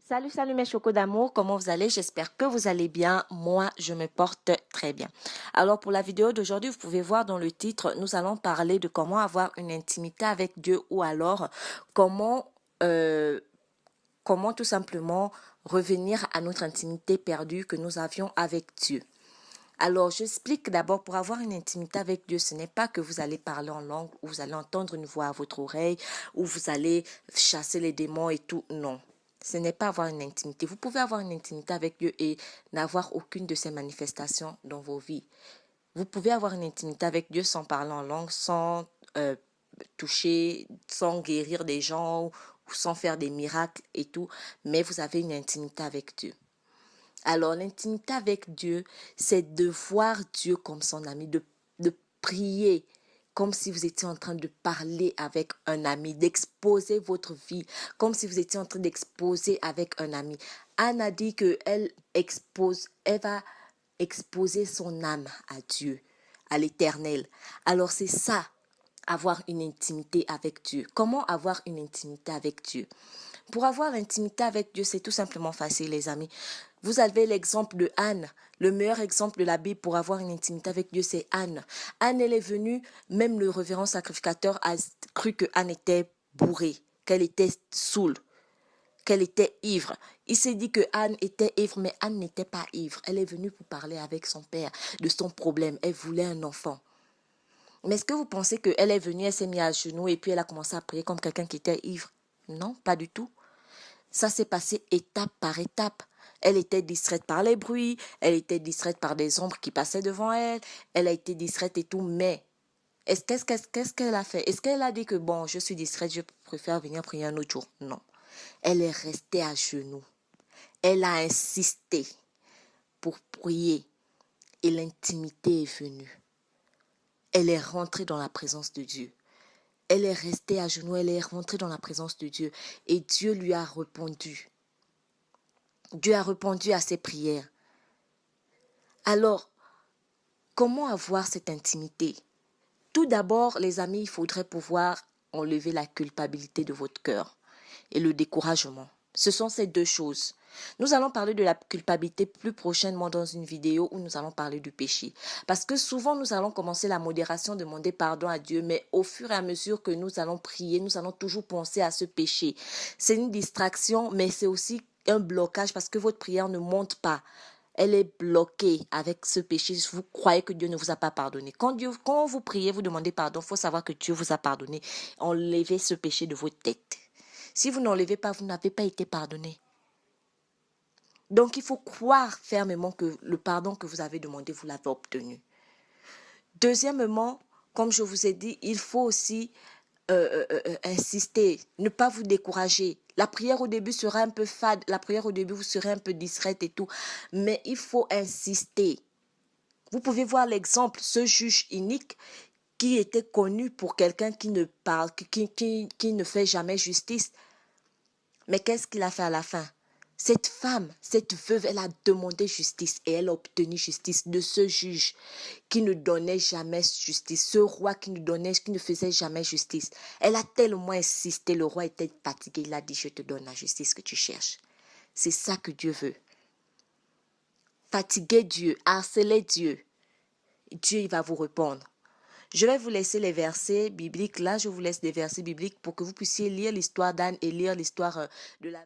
Salut, salut mes chocos d'amour, comment vous allez? J'espère que vous allez bien. Moi, je me porte très bien. Alors pour la vidéo d'aujourd'hui, vous pouvez voir dans le titre, nous allons parler de comment avoir une intimité avec Dieu ou alors comment, euh, comment tout simplement revenir à notre intimité perdue que nous avions avec Dieu. Alors, j'explique d'abord, pour avoir une intimité avec Dieu, ce n'est pas que vous allez parler en langue, ou vous allez entendre une voix à votre oreille, ou vous allez chasser les démons et tout. Non, ce n'est pas avoir une intimité. Vous pouvez avoir une intimité avec Dieu et n'avoir aucune de ces manifestations dans vos vies. Vous pouvez avoir une intimité avec Dieu sans parler en langue, sans toucher, sans guérir des gens, ou sans faire des miracles et tout, mais vous avez une intimité avec Dieu. Alors, l'intimité avec Dieu, c'est de voir Dieu comme son ami, de prier comme si vous étiez en train de parler avec un ami, d'exposer votre vie comme si vous étiez en train d'exposer avec un ami. Anne a dit qu'elle elle va exposer son âme à Dieu, à l'Éternel. Alors, c'est ça, avoir une intimité avec Dieu. Comment avoir une intimité avec Dieu? Pour avoir l'intimité avec Dieu, c'est tout simplement facile, les amis. Vous avez l'exemple de Anne. Le meilleur exemple de la Bible pour avoir une intimité avec Dieu, c'est Anne. Anne, elle est venue, même le révérend sacrificateur a cru que Anne était bourrée, qu'elle était saoule, qu'elle était ivre. Il s'est dit que Anne était ivre, mais Anne n'était pas ivre. Elle est venue pour parler avec son père de son problème. Elle voulait un enfant. Mais est-ce que vous pensez qu'elle est venue, elle s'est mise à genoux et puis elle a commencé à prier comme quelqu'un qui était ivre? Non, pas du tout. Ça s'est passé étape par étape. Elle était distraite par les bruits, elle était distraite par des ombres qui passaient devant elle, elle a été distraite et tout, mais qu'est-ce qu'elle a fait? Est-ce qu'elle a dit que bon, je suis distraite, je préfère venir prier un autre jour? Non. Elle est restée à genoux. Elle a insisté pour prier et l'intimité est venue. Elle est rentrée dans la présence de Dieu. Elle est restée à genoux, elle est rentrée dans la présence de Dieu et Dieu lui a répondu. Dieu a répondu à ses prières. Alors, comment avoir cette intimité? Tout d'abord, les amis, il faudrait pouvoir enlever la culpabilité de votre cœur et le découragement. Ce sont ces deux choses. Nous allons parler de la culpabilité plus prochainement dans une vidéo où nous allons parler du péché. Parce que souvent, nous allons commencer la modération, demander pardon à Dieu, mais au fur et à mesure que nous allons prier, nous allons toujours penser à ce péché. C'est une distraction, mais c'est aussi un blocage parce que votre prière ne monte pas. Elle est bloquée avec ce péché. Vous croyez que Dieu ne vous a pas pardonné. Quand vous priez, vous demandez pardon, il faut savoir que Dieu vous a pardonné. Enlevez ce péché de votre tête. Si vous n'enlevez pas, vous n'avez pas été pardonné. Donc, il faut croire fermement que le pardon que vous avez demandé, vous l'avez obtenu. Deuxièmement, comme je vous ai dit, il faut aussi insister, ne pas vous décourager. La prière au début sera un peu fade, la prière au début vous serez un peu distraite et tout, mais il faut insister. Vous pouvez voir l'exemple, ce juge inique qui était connu pour quelqu'un qui ne parle, qui ne fait jamais justice. Mais qu'est-ce qu'il a fait à la fin? Cette femme, cette veuve, elle a demandé justice et elle a obtenu justice de ce juge qui ne donnait jamais justice, ce roi qui ne faisait jamais justice. Elle a tellement insisté, le roi était fatigué, il a dit, je te donne la justice que tu cherches. C'est ça que Dieu veut. Fatiguer Dieu, harceler Dieu, Dieu il va vous répondre. Je vais vous laisser les versets bibliques. Là, je vous laisse des versets bibliques pour que vous puissiez lire l'histoire d'Anne et lire l'histoire de la...